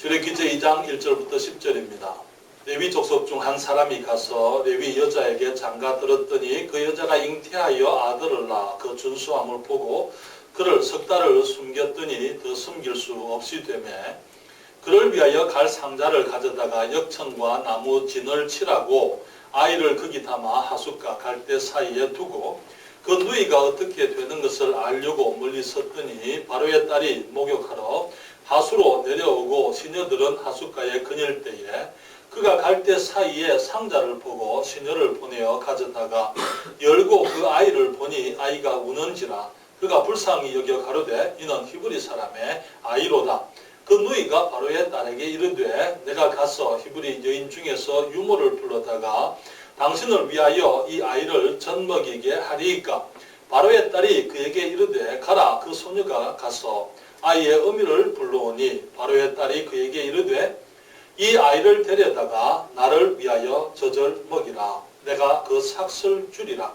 출애굽기 2장 1절부터 10절입니다. 레위 족속 중 한 사람이 가서 레위 여자에게 장가 들었더니 그 여자가 잉태하여 아들을 낳아 그 준수함을 보고 그를 석 달을 숨겼더니 더 숨길 수 없이 되매 그를 위하여 갈 상자를 가져다가 역청과 나무 진을 칠하고 아이를 거기 담아 하숫과 갈대 사이에 두고 그 누이가 어떻게 되는 것을 알려고 멀리 섰더니 바로의 딸이 목욕하러 하수로 내려오고 시녀들은 하숫가에 거닐 때에 그가 갈대 사이에 상자를 보고 시녀를 보내어 가져다가 열고 그 아이를 보니 아이가 우는지라 그가 불쌍히 여겨 가로되 이는 히브리 사람의 아이로다. 그 누이가 바로의 딸에게 이르되 내가 가서 히브리 여인 중에서 유모를 불러다가 당신을 위하여 이 아이를 젖먹이게 하리이까. 바로의 딸이 그에게 이르되 가라. 그 소녀가 가서 아이의 어미를 불러오니 바로의 딸이 그에게 이르되 이 아이를 데려다가 나를 위하여 젖을 먹이라. 내가 그 삭슬 주리라.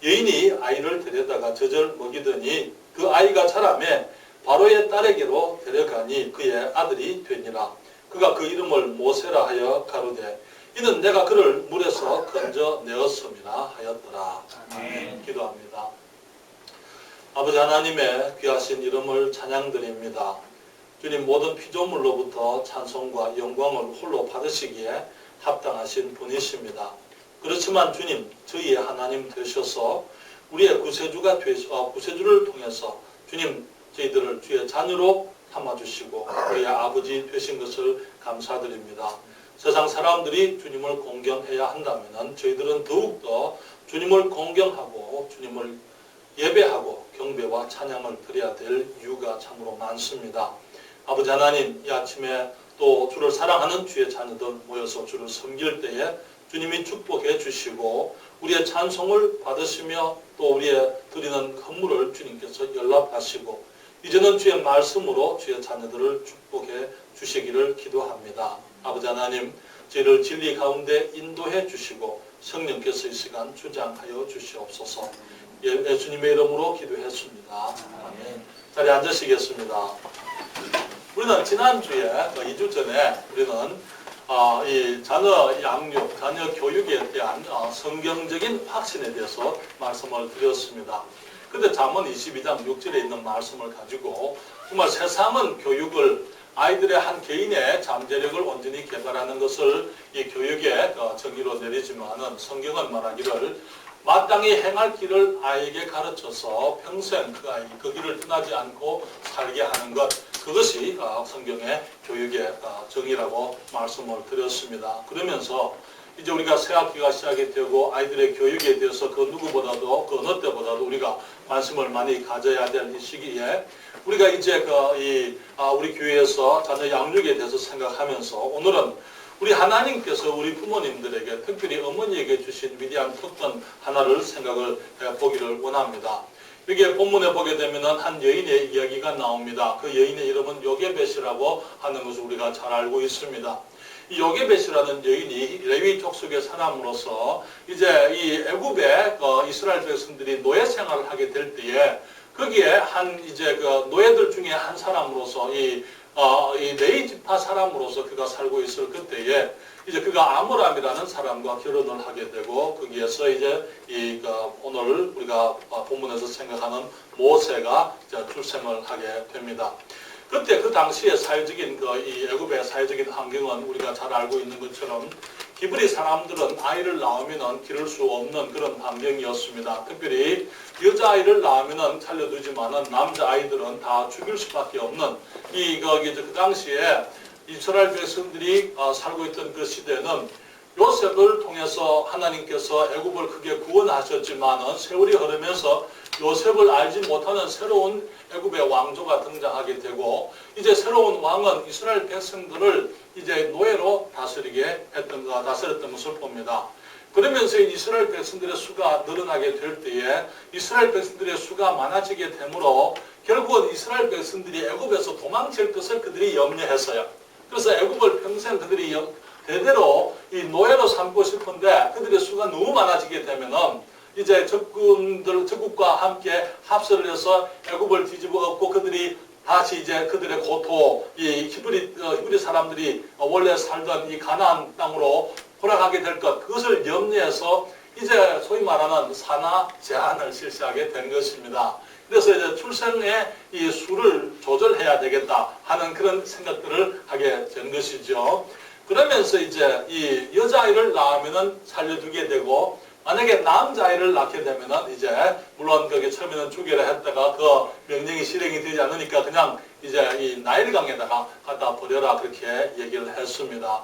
여인이 아이를 데려다가 젖을 먹이더니 그 아이가 자라매 바로의 딸에게로 데려가니 그의 아들이 되니라. 그가 그 이름을 모세라 하여 가로되 이는 내가 그를 물에서 건져내었음이라 하였더라. 아멘. 기도합니다. 아버지 하나님의 귀하신 이름을 찬양드립니다. 주님 모든 피조물로부터 찬송과 영광을 홀로 받으시기에 합당하신 분이십니다. 그렇지만 주님 저희의 하나님 되셔서 우리의 구세주를 통해서 주님 저희들을 주의 자녀로 삼아주시고 우리의 아버지 되신 것을 감사드립니다. 세상 사람들이 주님을 공경해야 한다면 저희들은 더욱더 주님을 공경하고 주님을 예배하고 경배와 찬양을 드려야 될 이유가 참으로 많습니다. 아버지 하나님 이 아침에 또 주를 사랑하는 주의 자녀들 모여서 주를 섬길 때에 주님이 축복해 주시고 우리의 찬송을 받으시며 또 우리의 드리는 헌물을 주님께서 연락하시고 이제는 주의 말씀으로 주의 자녀들을 축복해 주시기를 기도합니다. 아버지 하나님 저희를 진리 가운데 인도해 주시고 성령께서 이 시간 주장하여 주시옵소서. 예수님의 이름으로 기도했습니다. 아멘. 자리에 앉으시겠습니다. 우리는 지난주에 2주 전에 우리는 이 자녀 양육, 자녀 교육에 대한 성경적인 확신에 대해서 말씀을 드렸습니다. 그런데 잠언 22장 6절에 있는 말씀을 가지고 정말 세상은 교육을 아이들의 한 개인의 잠재력을 온전히 개발하는 것을 이 교육의 정의로 내리지만은 성경은 말하기를 마땅히 행할 길을 아이에게 가르쳐서 평생 그 길을 떠나지 않고 살게 하는 것, 그것이 성경의 교육의 정의라고 말씀을 드렸습니다. 그러면서 이제 우리가 새학기가 시작이 되고 아이들의 교육에 대해서 그 누구보다도 그 어느 때보다도 우리가 관심을 많이 가져야 될 이 시기에 우리가 이제 우리 교회에서 자녀 양육에 대해서 생각하면서 오늘은 우리 하나님께서 우리 부모님들에게 특별히 어머니에게 주신 위대한 특권 하나를 생각을 해보기를 원합니다. 여기에 본문에 보게 되면 한 여인의 이야기가 나옵니다. 그 여인의 이름은 요게벳이라고 하는 것을 우리가 잘 알고 있습니다. 이 요게벳이라는 여인이 레위 족속의 사람으로서 이제 이 애굽의 이스라엘 백성들이 노예 생활을 하게 될 때에 거기에 한 이제 그 노예들 중에 한 사람으로서 이 레위 지파 사람으로서 그가 살고 있을 그때에 이제 그가 아므람이라는 사람과 결혼을 하게 되고 거기에서 이제 오늘 우리가 본문에서 생각하는 모세가 이제 출생을 하게 됩니다. 그때 그 당시에 사회적인 이 애굽의 사회적인 환경은 우리가 잘 알고 있는 것처럼 히브리 사람들은 아이를 낳으면은 기를 수 없는 그런 환경이었습니다. 특별히 여자아이를 낳으면은 살려두지만은 남자아이들은 다 죽일 수밖에 없는 그 당시에 이스라엘 백성들이 살고 있던 그 시대는 요셉을 통해서 하나님께서 애굽을 크게 구원하셨지만은 세월이 흐르면서 요셉을 알지 못하는 새로운 애굽의 왕조가 등장하게 되고 이제 새로운 왕은 이스라엘 백성들을 이제 노예로 다스렸던 것을 봅니다. 그러면서 이스라엘 백성들의 수가 늘어나게 될 때에 이스라엘 백성들의 수가 많아지게 되므로 결국은 이스라엘 백성들이 애굽에서 도망칠 것을 그들이 염려했어요. 그래서 애굽을 평생 그들이 대대로 이 노예로 삼고 싶은데 그들의 수가 너무 많아지게 되면은 이제 적국과 함께 합세를 해서 애굽을 뒤집어 엎고 그들이 다시 이제 그들의 고토, 이 히브리 사람들이 원래 살던 이 가나안 땅으로 돌아가게 될 것, 그것을 염려해서 이제 소위 말하는 산하 제한을 실시하게 된 것입니다. 그래서 이제 출생의 이 수를 조절해야 되겠다 하는 그런 생각들을 하게 된 것이죠. 그러면서 이제 이 여자아이를 낳으면은 살려두게 되고, 만약에 남자아이를 낳게 되면은 이제 물론 거기 처음에는 주기로 했다가 그 명령이 실행이 되지 않으니까 그냥 이제 이 나일강에다가 갖다 버려라 그렇게 얘기를 했습니다.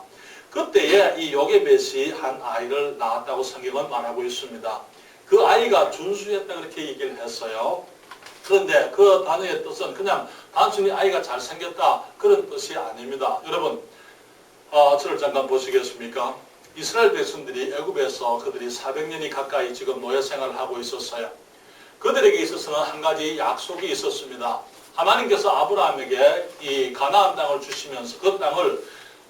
그때에 이 요게벳이 한 아이를 낳았다고 성경은 말하고 있습니다. 그 아이가 준수했다 그렇게 얘기를 했어요. 그런데 그 단어의 뜻은 그냥 단순히 아이가 잘생겼다 그런 뜻이 아닙니다. 여러분, 저를 잠깐 보시겠습니까? 이스라엘 백성들이 애굽에서 그들이 400년이 가까이 지금 노예 생활을 하고 있었어요. 그들에게 있어서는 한 가지 약속이 있었습니다. 하나님께서 아브라함에게 이 가나안 땅을 주시면서 그 땅을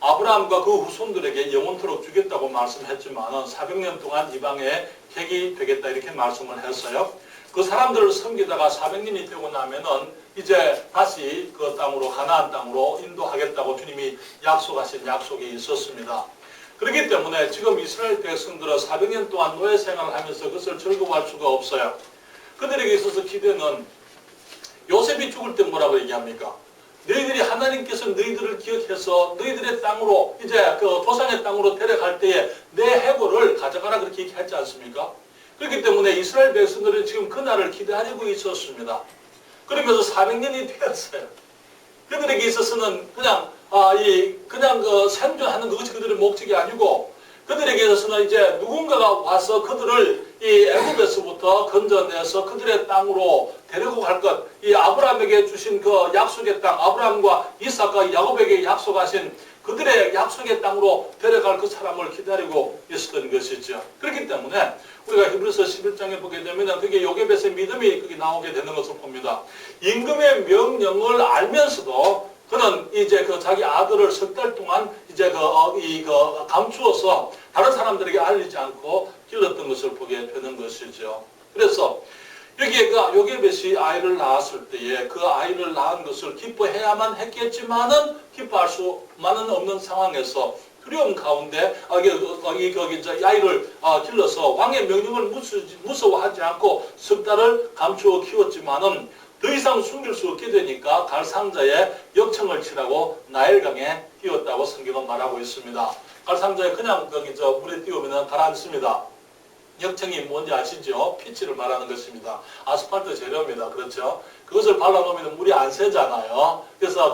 아브라함과 그 후손들에게 영원토록 주겠다고 말씀했지만은 400년 동안 이방의 객이 되겠다 이렇게 말씀을 했어요. 그 사람들을 섬기다가 400년이 되고 나면은 이제 다시 그 땅으로 가나안 땅으로 인도하겠다고 주님이 약속하신 약속이 있었습니다. 그렇기 때문에 지금 이스라엘 백성들은 400년 동안 노예 생활을 하면서 그것을 즐거워할 수가 없어요. 그들에게 있어서 기대는 요셉이 죽을 때 뭐라고 얘기합니까? 너희들이 하나님께서 너희들을 기억해서 너희들의 땅으로 이제 그 조상의 땅으로 데려갈 때에 내 해골을 가져가라 그렇게 얘기하지 않습니까? 그렇기 때문에 이스라엘 백성들은 지금 그날을 기다리고 있었습니다. 그러면서 400년이 되었어요. 그들에게 있어서는 그냥 그 생존하는 그것이 그들의 목적이 아니고 그들에게 있어서는 이제 누군가가 와서 그들을 이 애굽에서부터 건져내서 그들의 땅으로 데리고 갈 것, 이 아브라함에게 주신 그 약속의 땅, 아브라함과 이삭과 야곱에게 약속하신 그들의 약속의 땅으로 데려갈 그 사람을 기다리고 있었던 것이죠. 그렇기 때문에 우리가 히브리서 11장에 보게 되면 그게 요게벳의 믿음이 거기 나오게 되는 것을 봅니다. 임금의 명령을 알면서도 그는 이제 그 자기 아들을 석 달 동안 이제 감추어서 다른 사람들에게 알리지 않고 길렀던 것을 보게 되는 것이죠. 그래서 여기에 그 요게벳이 아이를 낳았을 때에 그 아이를 낳은 것을 기뻐해야만 했겠지만은 기뻐할 수만은 없는 상황에서 두려움 가운데 이 아이를 길러서 왕의 명령을 무서워하지 않고 석 달을 감추어 키웠지만은 더 이상 숨길 수 없게 되니까 갈 상자에 역청을 치라고 나일강에 띄웠다고 성경은 말하고 있습니다. 갈 상자에 그냥 물에 띄우면 가라앉습니다. 역청이 뭔지 아시죠? 피치를 말하는 것입니다. 아스팔트 재료입니다. 그렇죠? 그것을 발라놓으면 물이 안 새잖아요. 그래서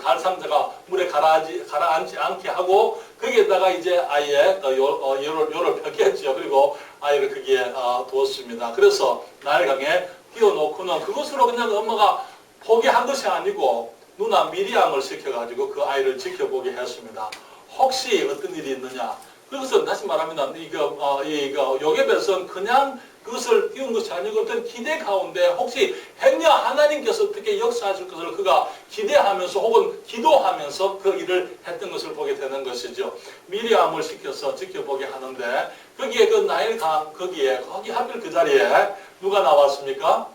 갈 상자가 물에 가라앉지 않게 하고 거기에다가 이제 아이의 요를 폈겠죠. 그리고 아이를 거기에 두었습니다. 그래서 나일강에 띄워놓고는 그것으로 그냥 엄마가 포기한 것이 아니고 누나 미리암을 시켜가지고 그 아이를 지켜보게 했습니다. 혹시 어떤 일이 있느냐? 그것은 다시 말하면 요게벳은 그냥 그것을 띄운 것이 아니고 어떤 기대 가운데 혹시 행여 하나님께서 어떻게 역사하실 것을 그가 기대하면서 혹은 기도하면서 그 일을 했던 것을 보게 되는 것이죠. 미리암을 시켜서 지켜보게 하는데 거기에 그 나일강 거기 하필 그 자리에 누가 나왔습니까?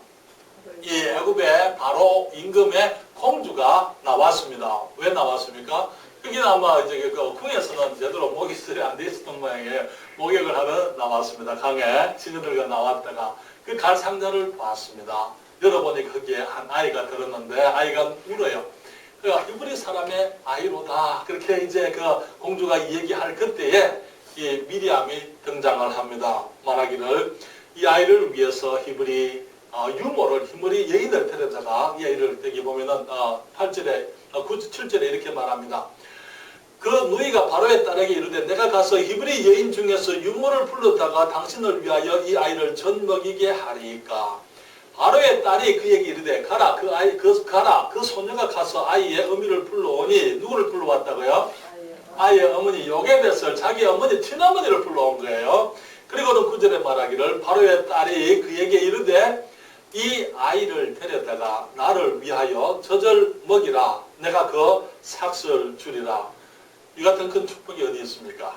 이 애굽의 바로 임금의 공주가 나왔습니다. 왜 나왔습니까? 여기는 아마 이제 그 궁에서는 제대로 목욕설이 안 돼 있었던 모양이에요. 목욕을 하러 나왔습니다. 강에 친구들과 나왔다가 그 갈 상자를 봤습니다. 열어보니 거기에 한 아이가 들었는데 아이가 울어요. 그러니까 히브리 사람의 아이로다. 그렇게 이제 그 공주가 얘기할 그때에 이 미리암이 등장을 합니다. 말하기를 이 아이를 위해서 히브리 여인을 데려다가 이 아이를 여기 보면은 8절에 7절에 이렇게 말합니다. 그 누이가 바로의 딸에게 이르되 내가 가서 히브리 여인 중에서 유모를 불러다가 당신을 위하여 이 아이를 젖먹이게 하리이까. 바로의 딸이 그에게 이르되 가라 그 소녀가 가서 아이의 어미를 불러오니 누구를 불러왔다고요? 아이의 어머니 요게벳을 자기 어머니 친어머니를 불러온 거예요. 그리고는 9절에 말하기를 바로의 딸이 그에게 이르되 이 아이를 데려다가 나를 위하여 젖을 먹이라. 내가 그 삭슬 주리라. 이 같은 큰 축복이 어디 있습니까?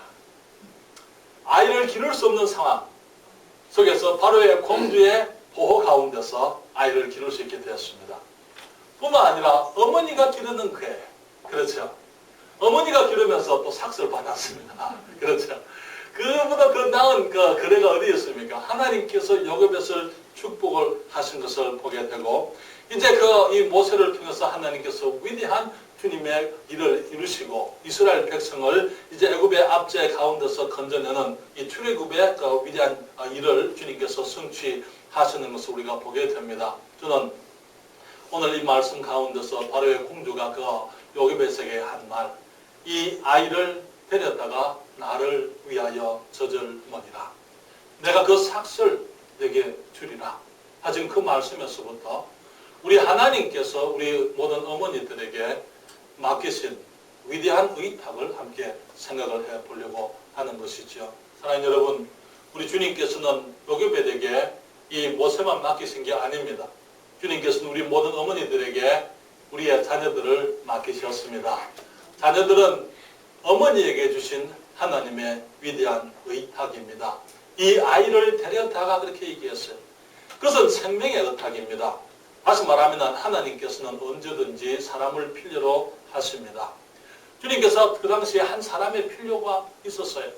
아이를 기를 수 없는 상황 속에서 바로의 공주의 보호 가운데서 아이를 기를 수 있게 되었습니다. 뿐만 아니라 어머니가 기르는 거예요. 그렇죠. 어머니가 기르면서 또 삭스를 받았습니다. 그렇죠. 그보다 더 나은 그 거래가 어디 있습니까? 하나님께서 요괴벳을 축복을 하신 것을 보게 되고, 이제 이 모세를 통해서 하나님께서 위대한 주님의 일을 이루시고 이스라엘 백성을 이제 애굽의 압제 가운데서 건져내는 이 출애굽의 그 위대한 일을 주님께서 성취하시는 것을 우리가 보게 됩니다. 저는 오늘 이 말씀 가운데서 바로의 공주가 그 요괴벳에게 한 말, 이 아이를 데려다가 나를 위하여 젖을머니라. 내가 그 삭슬 내게 주리라. 하신 그 말씀에서부터 우리 하나님께서 우리 모든 어머니들에게 맡기신 위대한 의탁을 함께 생각을 해보려고 하는 것이죠. 사랑하는 여러분, 우리 주님께서는 요괴벳에게 이 모세만 맡기신 게 아닙니다. 주님께서는 우리 모든 어머니들에게 우리의 자녀들을 맡기셨습니다. 자녀들은 어머니에게 주신 하나님의 위대한 의탁입니다. 이 아이를 데려다가 그렇게 얘기했어요. 그것은 생명의 의탁입니다. 다시 말하면 하나님께서는 언제든지 사람을 필요로 하십니다. 주님께서 그 당시에 한 사람의 필요가 있었어요.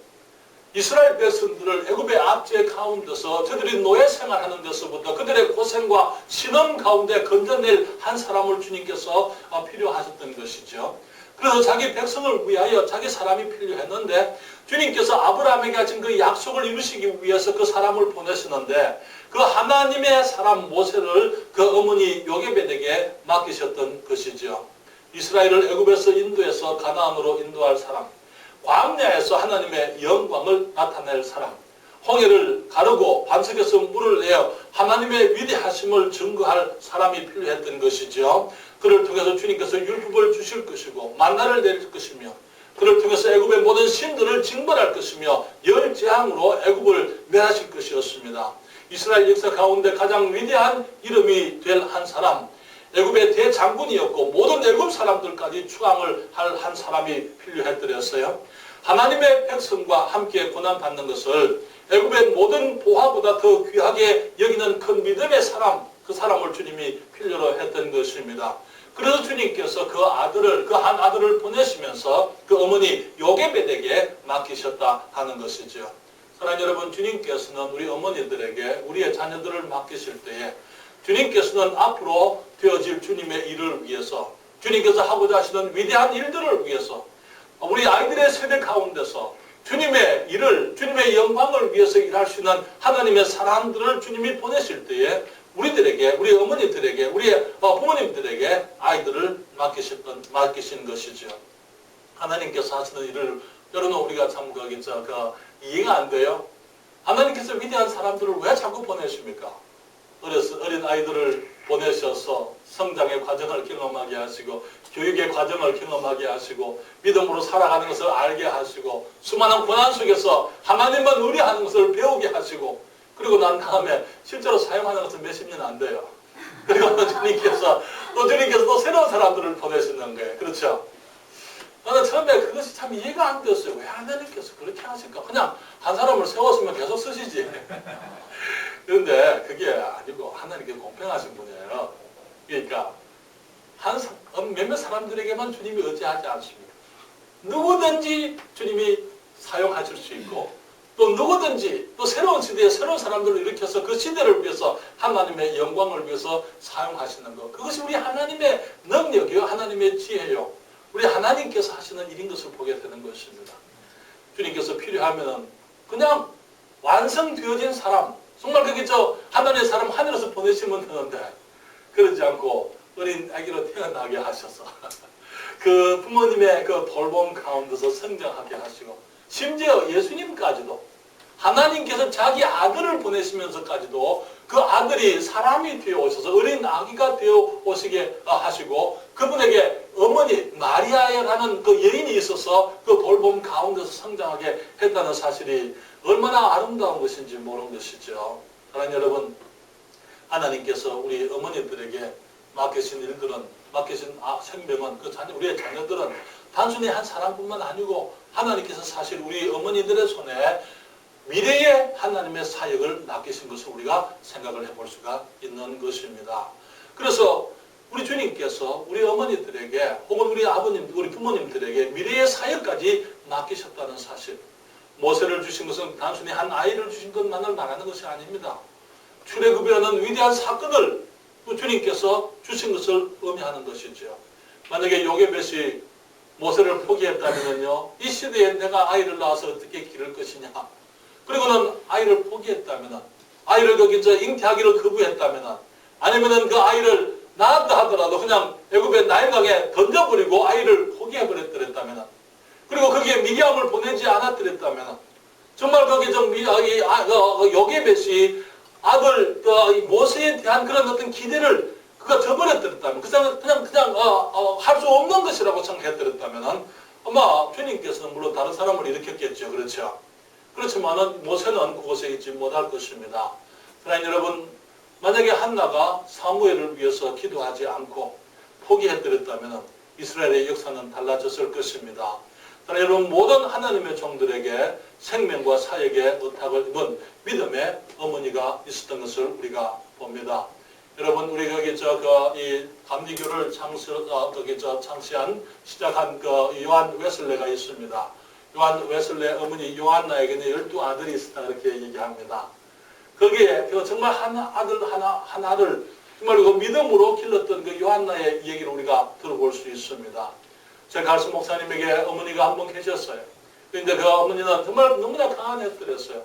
이스라엘 백성들을 애굽의 압제 가운데서 저들이 노예 생활하는 데서부터 그들의 고생과 신음 가운데 건져낼 한 사람을 주님께서 필요하셨던 것이죠. 그래서 자기 백성을 위하여 자기 사람이 필요했는데 주님께서 아브라함에게 하신 그 약속을 이루시기 위해서 그 사람을 보내시는데 그 하나님의 사람 모세를 그 어머니 요괴벳에게 맡기셨던 것이죠. 이스라엘을 애굽에서 인도해서 가나안으로 인도할 사람, 광야에서 하나님의 영광을 나타낼 사람, 홍해를 가르고 반석에서 물을 내어 하나님의 위대하심을 증거할 사람이 필요했던 것이죠. 그를 통해서 주님께서 율법을 주실 것이고 만나를 내릴 것이며 그를 통해서 애굽의 모든 신들을 징벌할 것이며 열 재앙으로 애굽을 멸하실 것이었습니다. 이스라엘 역사 가운데 가장 위대한 이름이 될 한 사람, 애굽의 대장군이었고 모든 애굽 사람들까지 추앙을 할 한 사람이 필요했더랬어요. 하나님의 백성과 함께 고난받는 것을 애굽의 모든 보화보다 더 귀하게 여기는 큰 믿음의 사람, 그 사람을 주님이 필요로 했던 것입니다. 그래서 주님께서 그 한 아들을 보내시면서 그 어머니 요괴벳에게 맡기셨다 하는 것이죠. 사랑하는 여러분, 주님께서는 우리 어머니들에게 우리의 자녀들을 맡기실 때에 주님께서는 앞으로 되어질 주님의 일을 위해서, 주님께서 하고자 하시는 위대한 일들을 위해서 우리 아이들의 세대 가운데서 주님의 일을, 주님의 영광을 위해서 일할 수 있는 하나님의 사람들을 주님이 보내실 때에 우리들에게, 우리 어머니들에게, 우리 부모님들에게 아이들을 맡기신 것이죠. 하나님께서 하시는 일을 여러분 우리가 참 이해가 안 돼요. 하나님께서 위대한 사람들을 왜 자꾸 보내십니까? 어린 아이들을 보내셔서 성장의 과정을 경험하게 하시고 교육의 과정을 경험하게 하시고 믿음으로 살아가는 것을 알게 하시고 수많은 고난 속에서 하나님만 의뢰하는 것을 배우게 하시고 그리고 난 다음에 실제로 사용하는 것은 몇십 년 안 돼요. 그리고 주님께서 또 새로운 사람들을 보내시는 거예요. 그렇죠? 나는 처음에 그것이 참 이해가 안 됐어요. 왜 하나님께서 그렇게 하실까? 그냥 한 사람을 세웠으면 계속 쓰시지. 그런데 그게 아니고 하나님께 공평하신 분이에요. 그러니까 몇몇 사람들에게만 주님이 의지하지 않습니다. 누구든지 주님이 사용하실 수 있고 또 누구든지 또 새로운 시대에 새로운 사람들을 일으켜서 그 시대를 위해서 하나님의 영광을 위해서 사용하시는 것. 그것이 우리 하나님의 능력이요. 하나님의 지혜요. 우리 하나님께서 하시는 일인 것을 보게 되는 것입니다. 주님께서 필요하면 그냥 완성되어진 사람, 정말 그게 하나님의 사람 하늘에서 보내시면 되는데 그러지 않고 어린 아기로 태어나게 하셔서 그 부모님의 그 돌봄 가운데서 성장하게 하시고 심지어 예수님까지도 하나님께서 자기 아들을 보내시면서까지도 그 아들이 사람이 되어 오셔서 어린 아기가 되어 오시게 하시고 그분에게 어머니 마리아라는 그 여인이 있어서 그 돌봄 가운데서 성장하게 했다는 사실이 얼마나 아름다운 것인지 모르는 것이죠. 사랑하는 여러분, 하나님께서 우리 어머니들에게 맡기신 일들은, 맡기신 생명은, 우리의 자녀들은 단순히 한 사람뿐만 아니고 하나님께서 사실 우리 어머니들의 손에 미래의 하나님의 사역을 맡기신 것을 우리가 생각을 해볼 수가 있는 것입니다. 그래서 우리 주님께서 우리 어머니들에게 혹은 우리 아버님, 우리 부모님들에게 미래의 사역까지 맡기셨다는 사실. 모세를 주신 것은 단순히 한 아이를 주신 것만을 말하는 것이 아닙니다. 출애굽이라는 위대한 사건을 주님께서 주신 것을 의미하는 것이죠. 만약에 요게벳이 모세를 포기했다면요, 이 시대에 내가 아이를 낳아서 어떻게 기를 것이냐. 그리고는 아이를 포기했다면, 아이를 거기서 잉태하기를 거부했다면, 아니면은 그 아이를 낳았다 하더라도 그냥 애굽의 나일강에 던져버리고 아이를 포기해버렸더랬다면, 그리고 거기에 미리암을 보내지 않았더랬다면, 정말 거기 요게벳이 아들 모세에 대한 그런 어떤 기대를 그가 저버렸더랬다면, 그냥 할 수 없는 것이라고 생각했더랬다면, 아마 주님께서는 물론 다른 사람을 일으켰겠죠. 그렇죠. 그렇지만은 모세는 그곳에 있지 못할 것입니다. 하나님 여러분, 만약에 한나가 사무엘을 위해서 기도하지 않고 포기해드렸다면 이스라엘의 역사는 달라졌을 것입니다. 여러분, 모든 하나님의 종들에게 생명과 사역의 의탁을 입은 믿음의 어머니가 있었던 것을 우리가 봅니다. 여러분, 우리 거기 이 감리교를 창시한 시작한 요한 웨슬레가 있습니다. 요한 웨슬레 어머니 요한나에게는 12아들이 있었다 그렇게 얘기합니다. 거기에 정말 하나를 정말 그 믿음으로 길렀던 그 요한나의 얘기를 우리가 들어볼 수 있습니다. 제 갈수 목사님에게 어머니가 한 번 계셨어요. 그런데 그 어머니는 정말 너무나 강한 애들이었어요.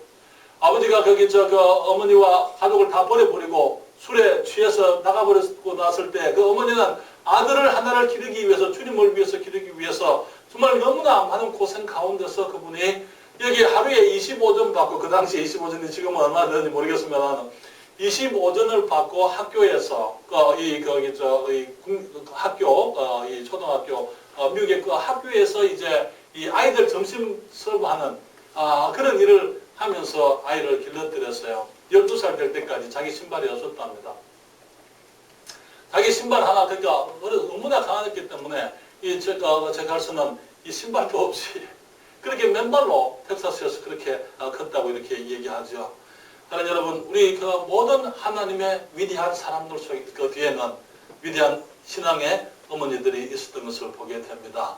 아버지가 거기 어머니와 가족을 다 버려버리고 술에 취해서 나가버리고 났을 때 그 어머니는 아들을 하나를 기르기 위해서, 주님을 위해서 기르기 위해서 정말 너무나 많은 고생 가운데서 그분이 여기 하루에 25전 받고, 그 당시에 25전이 지금은 얼마나 되는지 모르겠으면 25전을 받고 학교에서 이 초등학교 미국의 그 학교에서 이제 이 아이들 점심 서브하는 그런 일을 하면서 아이를 길러드렸어요. 12살 될 때까지 자기 신발이 없었답니다. 자기 신발 하나, 그러니까 너무나 강했기 때문에 제 갈수는 이 신발도 없이 그렇게 맨발로 텍사스에서 그렇게 컸다고 이렇게 얘기하죠. 하나님 여러분, 우리 그 모든 하나님의 위대한 사람들 속 그 뒤에는 위대한 신앙의 어머니들이 있었던 것을 보게 됩니다.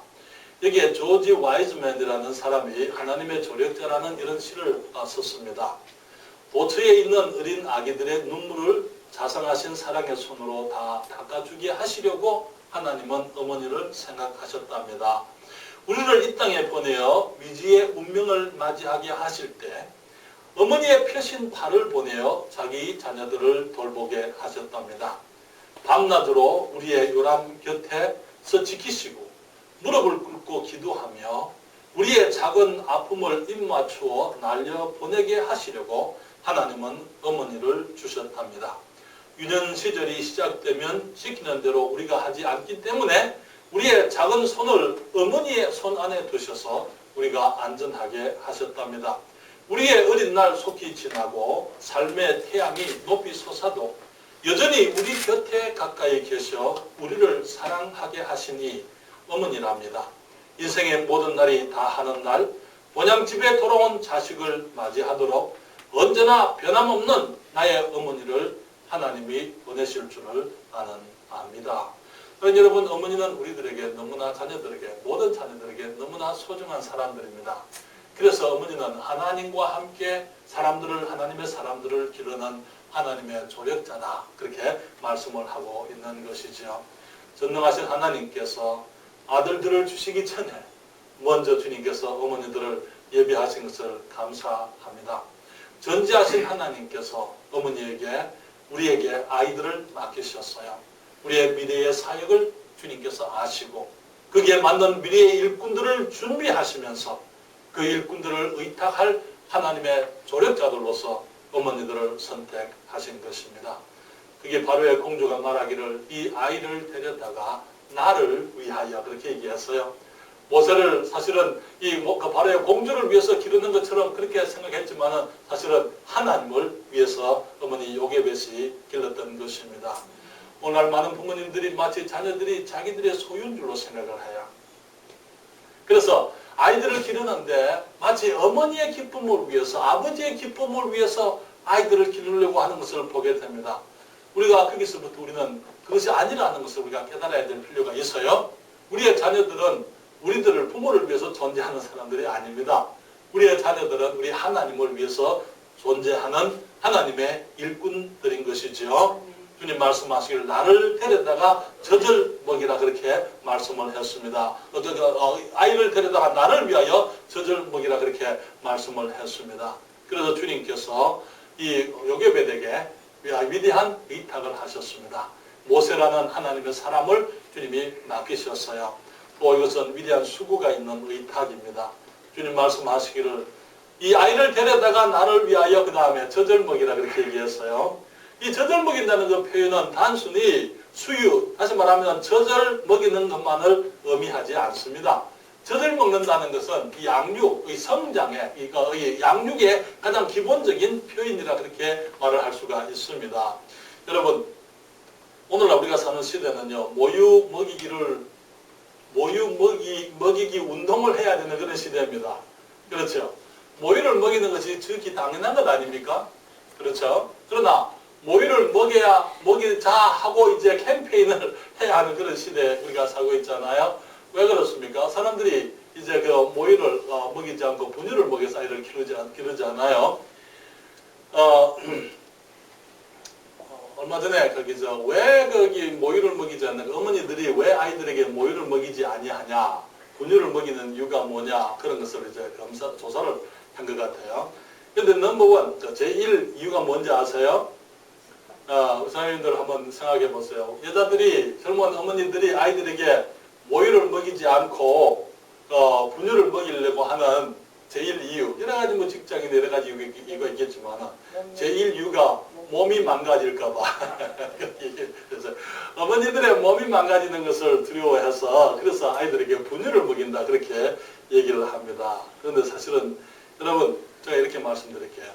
여기에 조지 와이즈맨이라는 사람이 하나님의 조력자라는 이런 시를 썼습니다. 보트에 있는 어린 아기들의 눈물을 자상하신 사랑의 손으로 다 닦아주게 하시려고 하나님은 어머니를 생각하셨답니다. 우리를 이 땅에 보내어 미지의 운명을 맞이하게 하실 때 어머니의 펴신 팔을 보내어 자기 자녀들을 돌보게 하셨답니다. 밤낮으로 우리의 요람 곁에서 지키시고 무릎을 꿇고 기도하며 우리의 작은 아픔을 입맞추어 날려보내게 하시려고 하나님은 어머니를 주셨답니다. 유년 시절이 시작되면 시키는 대로 우리가 하지 않기 때문에 우리의 작은 손을 어머니의 손 안에 두셔서 우리가 안전하게 하셨답니다. 우리의 어린 날 속히 지나고 삶의 태양이 높이 솟아도 여전히 우리 곁에 가까이 계셔 우리를 사랑하게 하시니 어머니랍니다. 인생의 모든 날이 다 하는 날, 본향집에 돌아온 자식을 맞이하도록 언제나 변함없는 나의 어머니를 하나님이 보내실 줄을 나는 압니다. 여러분, 어머니는 우리들에게 너무나 자녀들에게, 모든 자녀들에게 너무나 소중한 사람들입니다. 그래서 어머니는 하나님과 함께 하나님의 사람들을 기르는 하나님의 조력자다, 그렇게 말씀을 하고 있는 것이죠. 전능하신 하나님께서 아들들을 주시기 전에 먼저 주님께서 어머니들을 예비하신 것을 감사합니다. 전지하신 하나님께서 어머니에게, 우리에게 아이들을 맡기셨어요. 우리의 미래의 사역을 주님께서 아시고 거기에 맞는 미래의 일꾼들을 준비하시면서 그 일꾼들을 의탁할 하나님의 조력자들로서 어머니들을 선택하신 것입니다. 그게 바로의 공주가 말하기를 이 아이를 데려다가 나를 위하여, 그렇게 얘기했어요. 모세를 사실은 바로의 공주를 위해서 기르는 것처럼 그렇게 생각했지만은 사실은 하나님을 위해서 어머니 요게벳이 길렀던 것입니다. 오늘 많은 부모님들이 마치 자녀들이 자기들의 소유인 줄로 생각을 해요. 그래서 아이들을 기르는데 마치 어머니의 기쁨을 위해서, 아버지의 기쁨을 위해서 아이들을 기르려고 하는 것을 보게 됩니다. 우리가 거기서부터 우리는 그 그것이 아니라는 것을 우리가 깨달아야 될 필요가 있어요. 우리의 자녀들은 우리들을 부모를 위해서 존재하는 사람들이 아닙니다. 우리의 자녀들은 우리 하나님을 위해서 존재하는 하나님의 일꾼들인 것이죠. 주님 말씀하시기를 나를 데려다가 젖을 먹이라 그렇게 말씀을 했습니다. 아이를 데려다가 나를 위하여 젖을 먹이라 그렇게 말씀을 했습니다. 그래서 주님께서 이 요게벳에게 위대한 의탁을 하셨습니다. 모세라는 하나님의 사람을 주님이 맡기셨어요. 또 이것은 위대한 수고가 있는 의탁입니다. 주님 말씀하시기를 이 아이를 데려다가 나를 위하여 그 다음에 젖을 먹이라 그렇게 얘기했어요. 이 젖을 먹인다는 그 표현은 단순히 수유, 다시 말하면 젖을 먹이는 것만을 의미하지 않습니다. 젖을 먹는다는 것은 이 양육의 성장의, 이 양육의 가장 기본적인 표현이라 그렇게 말을 할 수가 있습니다. 여러분, 오늘날 우리가 사는 시대는요, 모유 먹이기 운동을 해야 되는 그런 시대입니다. 그렇죠? 모유를 먹이는 것이 지극히 당연한 것 아닙니까? 그렇죠? 그러나 모유를 먹이자 하고 이제 캠페인을 해야 하는 그런 시대에 우리가 살고 있잖아요. 왜 그렇습니까? 사람들이 이제 그 모유를 먹이지 않고 분유를 먹여서 아이를 기르잖아요. 얼마 전에 왜 거기 모유를 먹이지 않는 어머니들이 왜 아이들에게 모유를 먹이지 아니하냐, 분유를 먹이는 이유가 뭐냐, 그런 것을 이제 조사를 한 것 같아요. 근데 넘버원, 제1 이유가 뭔지 아세요? 우사님들 한번 생각해 보세요. 여자들이, 젊은 어머니들이 아이들에게 모유를 먹이지 않고 분유를 먹이려고 하는 제1 이유, 여러 가지 뭐 직장인 여러 가지 이유가 있겠지만 제1 이유가 몸이 망가질까봐. 그래서 어머니들의 몸이 망가지는 것을 두려워해서 그래서 아이들에게 분유를 먹인다 그렇게 얘기를 합니다. 그런데 사실은 여러분, 제가 이렇게 말씀드릴게요.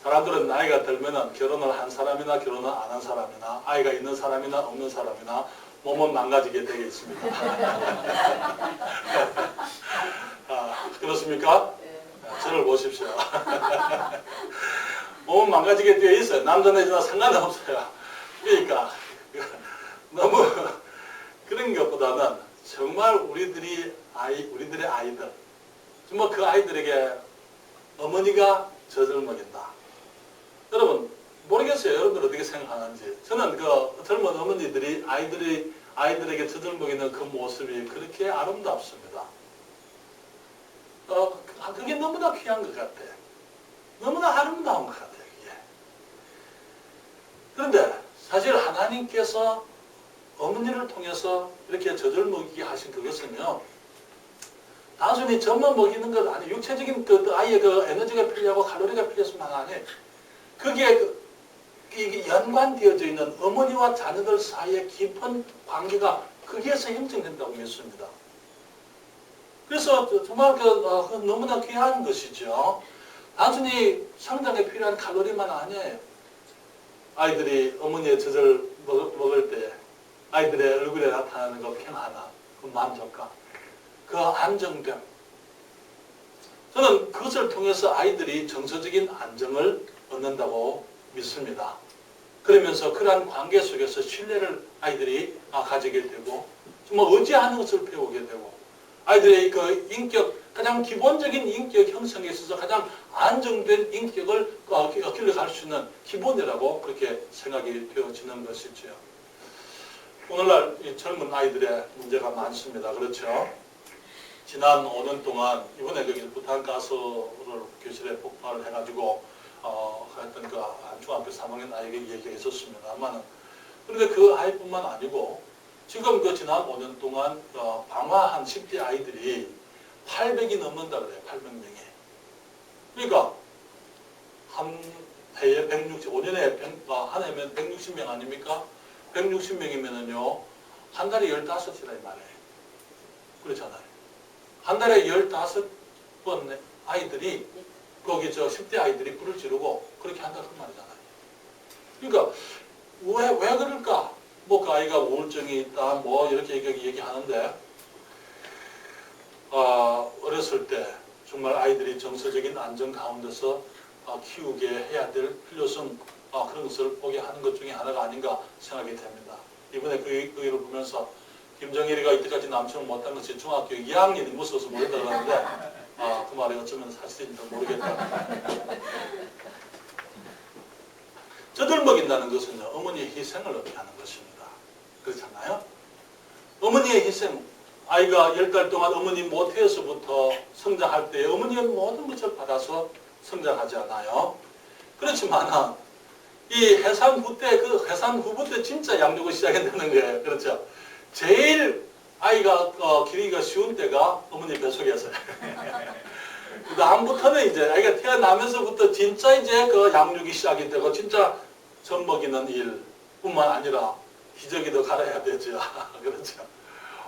사람들은 나이가 들면 결혼을 한 사람이나 결혼을 안 한 사람이나 아이가 있는 사람이나 없는 사람이나 몸은 망가지게 되어 있습니다. 그렇습니까? 저를 보십시오. 몸은 망가지게 되어 있어요. 남자 내지나 상관없어요. 그러니까 너무 그런 것보다는 정말 우리들의 아이들, 정말 그 아이들에게 어머니가 젖을 먹인다. 여러분 모르겠어요. 여러분들 어떻게 생각하는지. 저는 그 젊은 어머니들이 아이들에게 젖을 먹이는 그 모습이 그렇게 아름답습니다. 그게 너무나 귀한 것 같아. 너무나 아름다운 것 같아요. 그게. 그런데 사실 하나님께서 어머니를 통해서 이렇게 젖을 먹이게 하신 그것은요, 단순히 젖만 먹이는 것 아니, 육체적인 아이의 에너지가 필요하고 칼로리가 필요해서만 아니, 그게 이게 연관되어져 있는 어머니와 자녀들 사이의 깊은 관계가 거기에서 형성된다고 믿습니다. 그래서 정말 너무나 귀한 것이죠. 단순히 성장에 필요한 칼로리만 아니에요. 아이들이 어머니의 젖을 먹을 때 아이들의 얼굴에 나타나는 그 평안함, 그 만족감, 그 안정됨. 저는 그것을 통해서 아이들이 정서적인 안정을 얻는다고 믿습니다. 그러면서 그러한 관계 속에서 신뢰를 아이들이 가지게 되고 정말 의지하는 것을 배우게 되고 아이들의 그 인격, 가장 기본적인 인격 형성에 있어서 가장 안정된 인격을 길러갈 수 있는 기본이라고 그렇게 생각이 되어지는 것이죠. 오늘날 이 젊은 아이들의 문제가 많습니다. 그렇죠? 지난 5년 동안 이번에 거기 부탄가스를 교실에 폭발을 해가지고 하여튼 그 중학교 3학년 아이에게 얘기가 있었습니다만, 그런데 그 아이뿐만 아니고 지금 그 지난 5년 동안 방화한 10대 아이들이 800이 넘는다 그래요. 800명이. 그러니까 한 해에 5년에 한 해면 160명 아닙니까? 160명이면은요 한 달에 15이라 이 말이에요. 그렇잖아요. 한 달에 15번 아이들이 거기 10대 아이들이 불을 지르고 그렇게 한다 그 말이잖아요. 그러니까 왜 그럴까? 뭐 그 아이가 우울증이 있다 뭐 이렇게 얘기하는데 어렸을 때 정말 아이들이 정서적인 안정 가운데서 키우게 해야 될 필요성 그런 것을 보게 하는 것 중에 하나가 아닌가 생각이 됩니다. 이번에 그 일을 보면서 김정일이가 이때까지 남편을 못한 것이 중학교 2학년이 무서워서 못했다고 하는데 그 말이 어쩌면 사실인지 모르겠다. 젖을먹인다는 것은요, 어머니의 희생을 의미하는 것입니다. 그렇잖아요? 어머니의 희생, 아이가 10달 동안 어머니 모태에서부터 성장할 때 어머니의 모든 것을 받아서 성장하지 않아요. 그렇지만 이 해산 후 때, 그 해산 후부 때 진짜 양육을 시작한다는 거예요. 그렇죠? 제일 아이가 기르기가 쉬운 때가 어머니 뱃속에서요. 그 다음부터는 이제 아이가 태어나면서부터 진짜 이제 그 양육이 시작이 되고 진짜 젖 먹이는 일뿐만 아니라 기저귀도 갈아야 되죠. 그렇죠?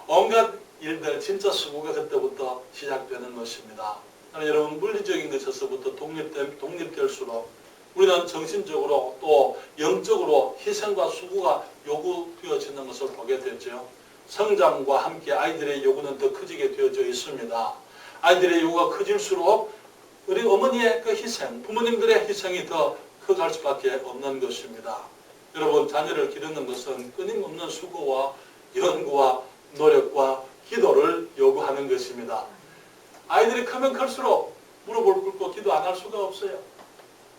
온갖 일들 진짜 수고가 그때부터 시작되는 것입니다. 여러분 물리적인 것에서부터 독립될수록 우리는 정신적으로 또 영적으로 희생과 수고가 요구되어지는 것을 보게 되죠. 성장과 함께 아이들의 요구는 더 커지게 되어져 있습니다. 아이들의 요구가 커질수록 우리 어머니의 그 희생, 부모님들의 희생이 더 커갈 수밖에 없는 것입니다. 여러분, 자녀를 기르는 것은 끊임없는 수고와 연구와 노력과 기도를 요구하는 것입니다. 아이들이 크면 클수록 무릎을 꿇고 기도 안 할 수가 없어요.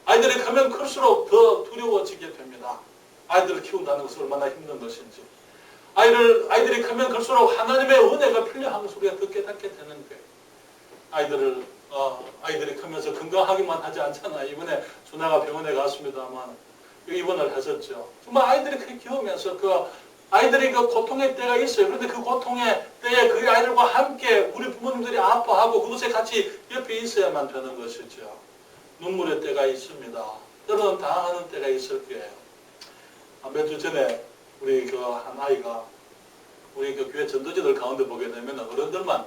아이들이 크면 클수록 더 두려워지게 됩니다. 아이들을 키운다는 것은 얼마나 힘든 것인지. 아이들이 크면 클수록 하나님의 은혜가 필요한 것을 우리가 더 깨닫게 되는 거예요. 아이들이 크면서 건강하기만 하지 않잖아요. 이번에 준하가 병원에 갔습니다만 입원을 했었죠. 정말 아이들이 그렇게 키우면서 아이들이 그 고통의 때가 있어요. 그런데 그 고통의 때에 그 아이들과 함께 우리 부모님들이 아파하고 그것에 같이 옆에 있어야만 되는 것이죠. 눈물의 때가 있습니다. 때로는 당황하는 때가 있을 거예요. 몇 주 전에 우리 한 아이가 우리 교회 전도지들 가운데 보게 되면 어른들만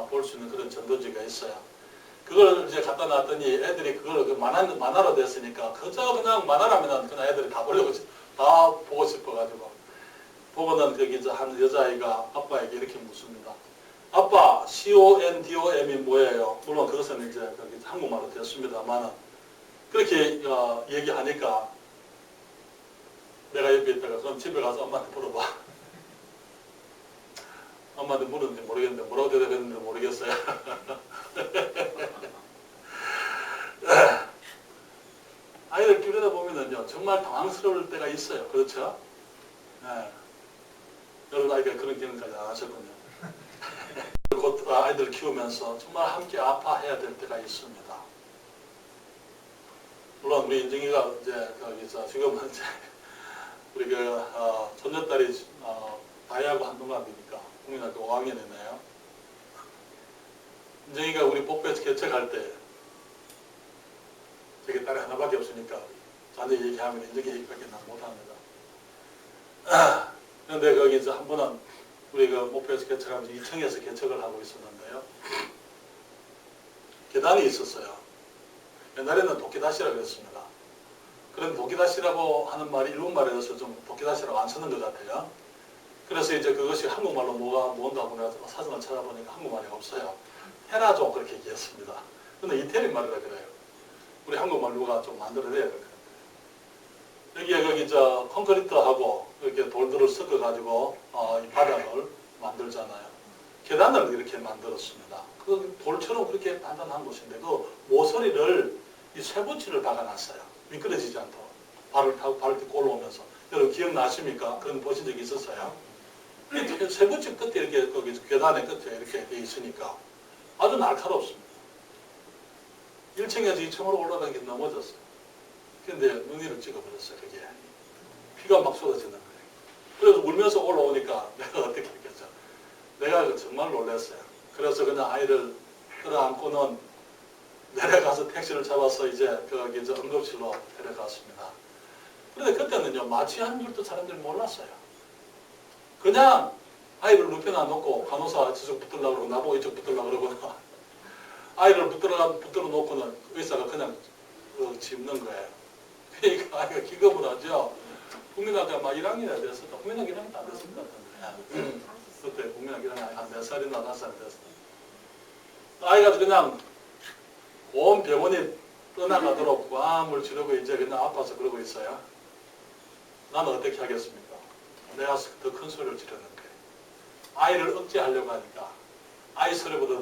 볼 수 있는 그런 전도지가 있어요. 그걸 이제 갖다 놨더니 애들이 그걸 만화로 됐으니까 그저 그냥 만화라면 그냥 애들이 다 보고 싶어가지고 보고는 거기 한 여자아이가 아빠에게 이렇게 묻습니다. 아빠, CONDOM이 뭐예요? 물론 그것은 이제 한국말로 됐습니다만 그렇게 얘기하니까 내가 옆에 있다가 그럼 집에 가서 엄마한테 물어봐. 엄마한테 물었는지 모르겠는데 뭐라고 대답했는지 모르겠어요. 아이들 기르다 보면은요 정말 당황스러울 때가 있어요. 그렇죠? 네. 여러분 아이가 그런 경험까지 안 하셨군요. 곧 아이들을 키우면서 정말 함께 아파해야 될 때가 있습니다. 물론 우리 인정이가 이제 지금은 이제 우리 손녀딸이 다이하고 한동갑이니까 국민학교 5학년이네요. 인정이가 우리 복부에서 개척할 때 저기 딸이 하나밖에 없으니까 자녀 얘기하면 인정이 얘기밖에 못합니다. 그런데 거기서 한 번은 우리가 목표에서 개척하면서 2층에서 개척을 하고 있었는데요. 계단이 있었어요. 옛날에는 도끼다시라고 그랬습니다. 그런 도끼다시라고 하는 말이 일본말에서 좀 도끼다시라고 안 쓰는 것 같아요. 그래서 이제 그것이 한국말로 뭐가 뭔가 보내서 사전을 찾아보니까 한국말이 없어요. 헤라종 그렇게 얘기했습니다. 근데 이태리 말이라 그래요. 우리 한국말 누가 좀 만들어내야 될 것 같아요. 여기에 콘크리트하고 이렇게 돌들을 섞어가지고 이 바닥을 만들잖아요. 계단을 이렇게 만들었습니다. 그 돌처럼 그렇게 단단한 곳인데 그 모서리를 이 쇠붙이를 박아놨어요. 미끄러지지 않도록. 발을 딛고 올라오면서. 여러분 기억나십니까? 그런 보신 적이 있었어요? 쇠붙이 끝에 이렇게 거기 계단의 끝에 이렇게 돼 있으니까 아주 날카롭습니다. 1층에서 2층으로 올라가는 게 넘어졌어요. 근데 눈이를 찍어버렸어요. 그게. 피가 막 쏟아지는 거예요. 그래서 울면서 올라오니까 내가 어떻게 했겠죠? 내가 정말 놀랐어요. 그래서 그냥 아이를 끌어안고는 내려가서 택시를 잡아서 이제 거기 응급실로 데려갔습니다. 그런데 그때는요, 마취한 줄도 사람들이 몰랐어요. 그냥 아이를 눕혀놔 놓고 간호사 저쪽 붙들려고 그러고 나보고 이쪽 붙들려고 그러고 아이를 붙들어 놓고는 의사가 그냥 짚는 거예요. 그러니까 아이가 기겁을 하죠. 국민학교 아마 1학년이 됐었다. 국민학교 1학년 안 됐을 것 같은데. 그때 국민학교 1학년 한 4살이나 5살 됐어. 아이가 그냥 온 병원이 떠나가도록 암을 지르고 이제 그냥 아파서 그러고 있어요. 나는 어떻게 하겠습니까? 내가 더 큰 소리를 지르는 거예요. 아이를 억제하려고 하니까 아이 소리보다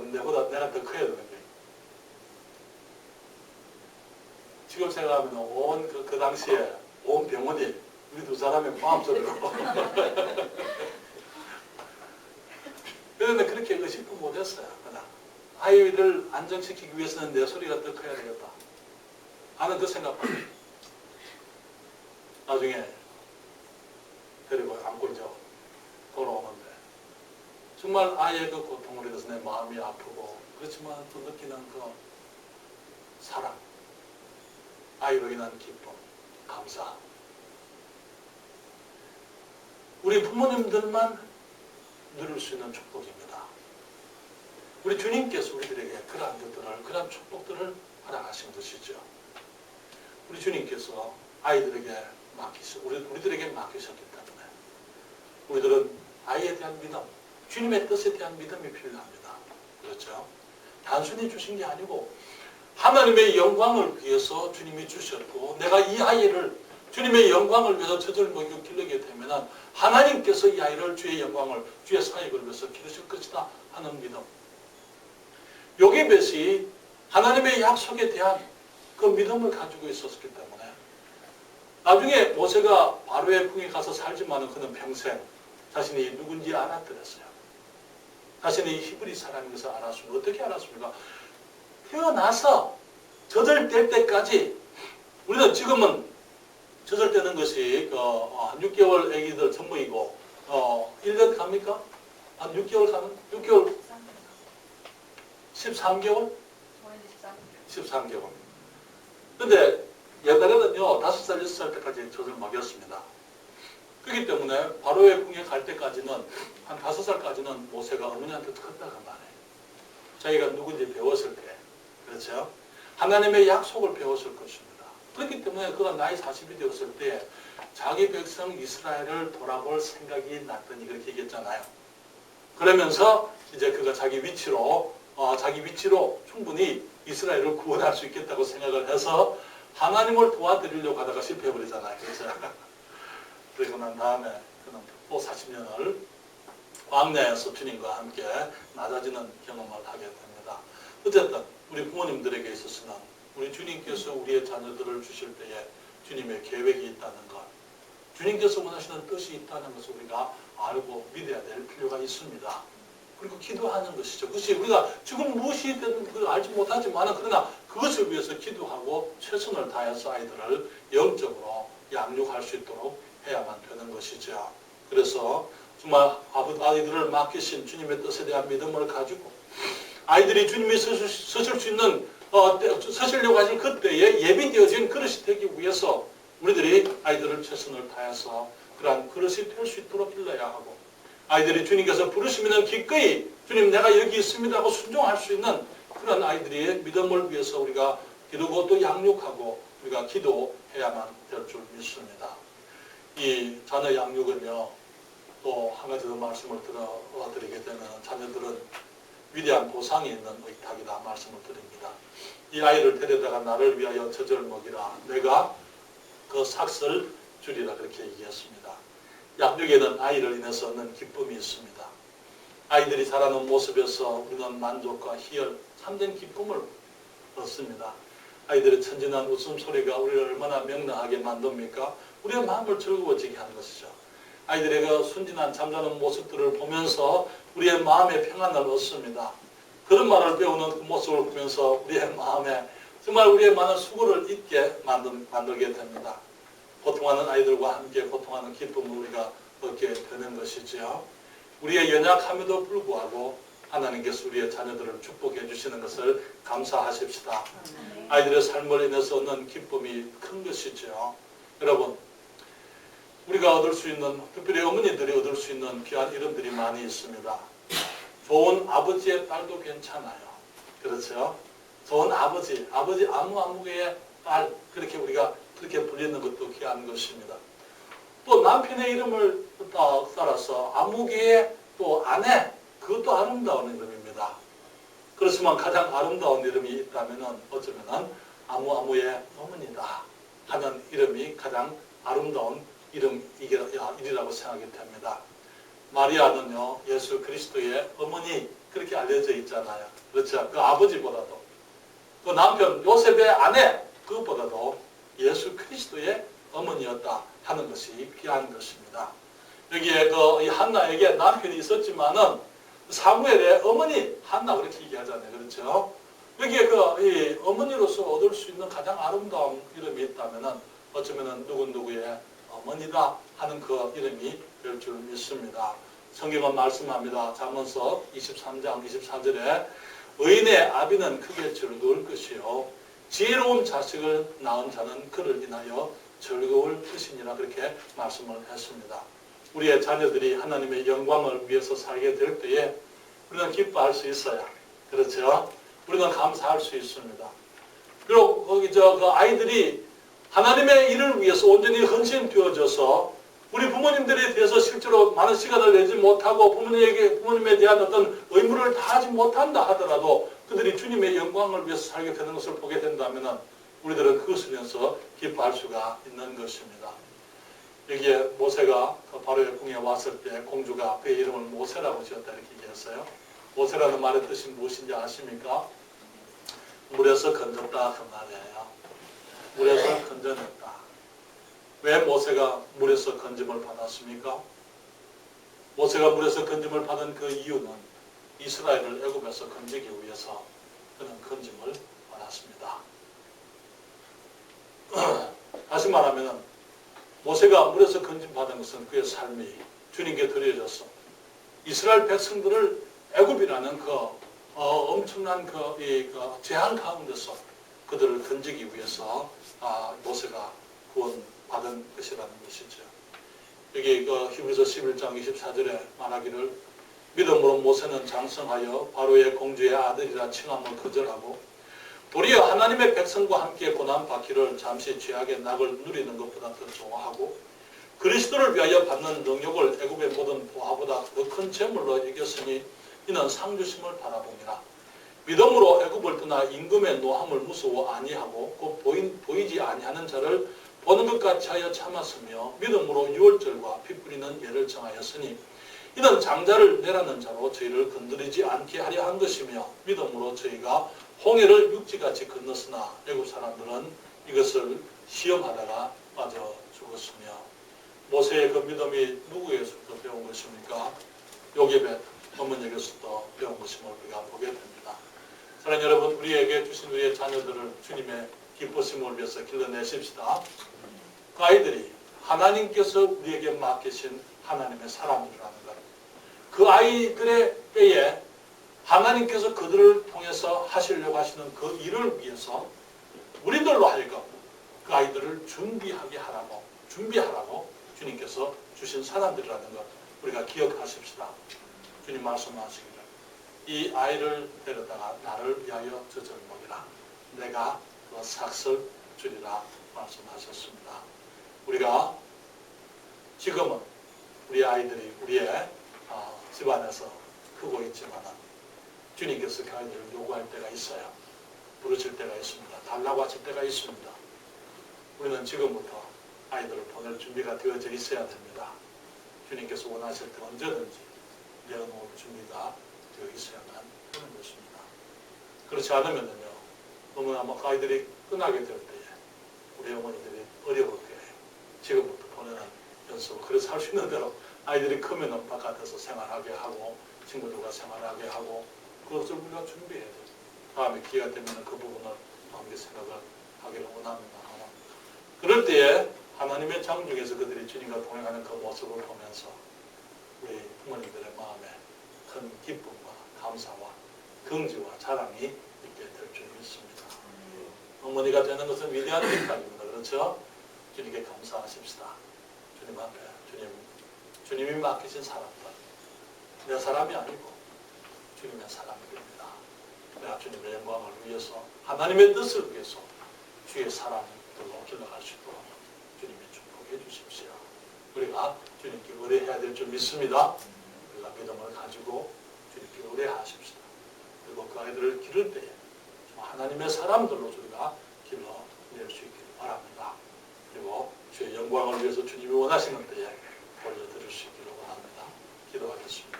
내가 더 커야 되는 거예요. 지금 생각하면 그 당시에 온 병원이 우리 두 사람의 마음소리로 그런데 그렇게 의식도 못했어요. 그냥 아이를 안정시키기 위해서는 내 소리가 더 커야 되겠다 하는 그 생각밖에. 나중에 데리고 안고 이제 돌아오는데 정말 아이의 그 고통을 위해서 내 마음이 아프고 그렇지만 또 느끼는 그 사랑, 아이로 인한 기쁨, 감사. 우리 부모님들만 누릴 수 있는 축복입니다. 우리 주님께서 우리들에게 그러한 축복들을 허락하신 것이죠. 우리 주님께서 아이들에게 우리들에게 맡기셨기 때문에 우리들은 아이에 대한 믿음, 주님의 뜻에 대한 믿음이 필요합니다. 그렇죠? 단순히 주신 게 아니고 하나님의 영광을 위해서 주님이 주셨고 내가 이 아이를 주님의 영광을 위해서 저절 먹이고 기르게 되면 하나님께서 이 아이를 주의 영광을 주의 사역을 위해서 기르실 것이다 하는 믿음. 요게벳이 하나님의 약속에 대한 그 믿음을 가지고 있었기 때문에 나중에 모세가 바로의 궁에 가서 살지만은 그는 평생 자신이 누군지 알았더랬어요. 자신이 히브리 사람인 것을 알았습니다. 어떻게 알았습니까? 태어나서 젖을 때까지 우리는 지금은 젖을 떼는 것이 한 6개월 아기들 전부이고 1년 갑니까? 한 6개월 가는? 6개월? 13개월? 13개월. 근데 옛날에는요 5살, 6살 때까지 젖을 먹였습니다. 그렇기 때문에 바로의 궁에 갈 때까지는 한 5살까지는 모세가 어머니한테 컸다고 말해요. 자기가 누군지 배웠을 때. 그렇죠? 하나님의 약속을 배웠을 것입니다. 그렇기 때문에 그가 나이 40이 되었을 때 자기 백성 이스라엘을 돌아볼 생각이 났더니 그렇게 얘기했잖아요. 그러면서 이제 그가 자기 위치로 충분히 이스라엘을 구원할 수 있겠다고 생각을 해서 하나님을 도와드리려고 하다가 실패해버리잖아요. 그렇죠? 그리고 난 다음에 그는 또 40년을 광야에서 주님과 함께 낮아지는 경험을 하게 됩니다. 어쨌든 우리 부모님들에게 있어서는 우리 주님께서 우리의 자녀들을 주실 때에 주님의 계획이 있다는 것, 주님께서 원하시는 뜻이 있다는 것을 우리가 알고 믿어야 될 필요가 있습니다. 그리고 기도하는 것이죠. 그것이 우리가 지금 무엇이 되든 그걸 알지 못하지만 그러나 그것을 위해서 기도하고 최선을 다해서 아이들을 영적으로 양육할 수 있도록 해야만 되는 것이죠. 그래서 정말 아이들을 맡기신 주님의 뜻에 대한 믿음을 가지고 아이들이 주님이 서실 수 있는 서시려고 하실 그때에 예비되어진 그릇이 되기 위해서 우리들이 아이들을 최선을 다해서 그러한 그릇이 될 수 있도록 길러야 하고 아이들이 주님께서 부르시면 기꺼이 주님 내가 여기 있습니다 하고 순종할 수 있는 그런 아이들의 믿음을 위해서 우리가 기르고 또 양육하고 우리가 기도해야만 될 줄 믿습니다. 이 자녀 양육은요 또 한 가지 더 말씀을 드리게 되면 자녀들은 위대한 보상이 있는 의탁이다 말씀을 드립니다. 이 아이를 데려다가 나를 위하여 젖을 먹이라 내가 그 삭을 주리라 그렇게 얘기했습니다. 양육에는 아이를 인해서 얻는 기쁨이 있습니다. 아이들이 자라는 모습에서 우리는 만족과 희열, 참된 기쁨을 얻습니다. 아이들의 천진한 웃음소리가 우리를 얼마나 명랑하게 만듭니까? 우리의 마음을 즐거워지게 하는 것이죠. 아이들의 그 순진한 잠자는 모습들을 보면서 우리의 마음에 평안을 얻습니다. 그런 말을 배우는 그 모습을 보면서 우리의 마음에 정말 우리의 많은 수고를 잊게 만들게 됩니다. 고통하는 아이들과 함께 고통하는 기쁨을 우리가 얻게 되는 것이지요. 우리의 연약함에도 불구하고 하나님께서 우리의 자녀들을 축복해 주시는 것을 감사하십시다. 아이들의 삶을 인해서 얻는 기쁨이 큰 것이죠. 여러분, 우리가 얻을 수 있는, 특별히 어머니들이 얻을 수 있는 귀한 이름들이 많이 있습니다. 좋은 아버지의 딸도 괜찮아요. 그렇죠? 좋은 아버지 아무개의 딸, 그렇게 우리가 그렇게 불리는 것도 귀한 것입니다. 또 남편의 이름을 따라서 아무개의 또 아내, 그것도 아름다운 이름입니다. 그렇지만 가장 아름다운 이름이 있다면 어쩌면 아무의 어머니다 하는 이름이 가장 아름다운 일이라고 생각이 됩니다. 마리아는요, 예수 그리스도의 어머니 그렇게 알려져 있잖아요. 그렇죠? 그 아버지보다도, 그 남편 요셉의 아내 그것보다도 예수 그리스도의 어머니였다 하는 것이 귀한 것입니다. 여기에 이 한나에게 남편이 있었지만은 사무엘의 어머니 한나 그렇게 얘기하잖아요. 그렇죠? 여기에 이 어머니로서 얻을 수 있는 가장 아름다운 이름이 있다면은 어쩌면은 누구누구의 어머니다 하는 그 이름이 될 줄 믿습니다. 성경은 말씀합니다. 잠언서 23장 24절에 의인의 아비는 크게 즐거울 것이요 지혜로운 자식을 낳은 자는 그를 인하여 즐거울 것이니라 그렇게 말씀을 했습니다. 우리의 자녀들이 하나님의 영광을 위해서 살게 될 때에 우리는 기뻐할 수 있어요. 그렇죠? 우리는 감사할 수 있습니다. 그리고 거기 그 아이들이 하나님의 일을 위해서 온전히 헌신되어져서 우리 부모님들에 대해서 실제로 많은 시간을 내지 못하고 부모님에 대한 어떤 의무를 다하지 못한다 하더라도 그들이 주님의 영광을 위해서 살게 되는 것을 보게 된다면 우리들은 그것을 위해서 기뻐할 수가 있는 것입니다. 여기에 모세가 바로의 궁에 왔을 때 공주가 그의 이름을 모세라고 지었다 이렇게 얘기했어요. 모세라는 말의 뜻이 무엇인지 아십니까? 물에서 건졌다 그 말이에요. 물에서 건져냈다. 왜 모세가 물에서 건짐을 받았습니까? 모세가 물에서 건짐을 받은 그 이유는 이스라엘을 애굽에서 건지기 위해서 그는 건짐을 받았습니다. 다시 말하면 모세가 물에서 건짐 받은 것은 그의 삶이 주님께 드려져서 이스라엘 백성들을 애굽이라는 엄청난 재앙 가운데서 그들을 건지기 위해서 모세가 구원받은 것이라는 것이죠. 여기 히브리서 11장 24절에 말하기를 믿음으로 모세는 장성하여 바로의 공주의 아들이라 칭함을 거절하고 도리어 하나님의 백성과 함께 고난받기를 잠시 죄악의 낙을 누리는 것보다 더 좋아하고 그리스도를 위하여 받는 능욕을 애굽의 모든 보화보다 더 큰 재물로 여겼으니 이는 상주심을 바라보니라. 믿음으로 애굽을 떠나 임금의 노함을 무서워 아니하고 곧 보이지 아니하는 자를 보는 것 같이 하여 참았으며 믿음으로 유월절과 피 뿌리는 예를 정하였으니 이는 장자를 내라는 자로 저희를 건드리지 않게 하려 한 것이며 믿음으로 저희가 홍해를 육지같이 건넜으나 애굽 사람들은 이것을 시험하다가 빠져 죽었으며 모세의 그 믿음이 누구에게서부터 배운 것입니까? 요셉의 어머니에게서부터 배운 것임을 우리가 보게 됩니다. 사랑하는 여러분, 우리에게 주신 우리의 자녀들을 주님의 기쁘심을 위해서 길러내십시다. 그 아이들이 하나님께서 우리에게 맡기신 하나님의 사람이라는 것. 그 아이들의 때에 하나님께서 그들을 통해서 하시려고 하시는 그 일을 위해서 우리들로 하여금 그 아이들을 준비하라고 주님께서 주신 사람들이라는 것 우리가 기억하십시다. 주님 말씀하시기를 이 아이를 데려다가 나를 위하여 저절먹이라 내가 그 삭설 주리라 말씀하셨습니다. 우리가 지금은 우리 아이들이 우리의 집안에서 크고 있지만 주님께서 그 아이들을 요구할 때가 있어요. 부르실 때가 있습니다. 달라고 하실 때가 있습니다. 우리는 지금부터 아이들을 보낼 준비가 되어져 있어야 됩니다. 주님께서 원하실 때 언제든지 내어놓을 준비가 되어 있어야만 하는 것입니다. 그렇지 않으면요, 너무나 막 아이들이 끝나게 될 때에 우리 어머니들이 어려울 때에 지금부터 보내는 연습, 그래서 할 수 있는 대로 아이들이 크면은 바깥에서 생활하게 하고 친구들과 생활하게 하고 그것을 우리가 준비해야 돼요. 다음에 기회가 되면 그 부분을 함께 생각을 하기를 원합니다. 그럴 때에 하나님의 장중에서 그들이 주님과 동행하는 그 모습을 보면서 우리 부모님들의 마음에 큰 기쁨과 감사와 긍지와 자랑이 있게 될 줄 믿습니다. 어머니가 되는 것은 위대한 일입니다. 그렇죠? 주님께 감사하십시다. 주님 앞에 주님이 맡기신 사람들, 내 사람이 아니고 주님의 사람이 됩니다. 내가 주님의 영광을 위해서 하나님의 뜻을 위해서 주의 사람들로 길러갈 수 있도록 주님이 축복해 주십시오. 우리가 주님께 의뢰해야 될 줄 믿습니다. 우리가 믿음을 가지고 주님께 의뢰하십시다. 그리고 그 아이들을 기를 때에 하나님의 사람들로 우리가 길러낼 수 있기를 바랍니다. 그리고 주의 영광을 위해서 주님이 원하시는 때에 올려드릴 수 있기를 원합니다. 기도하겠습니다.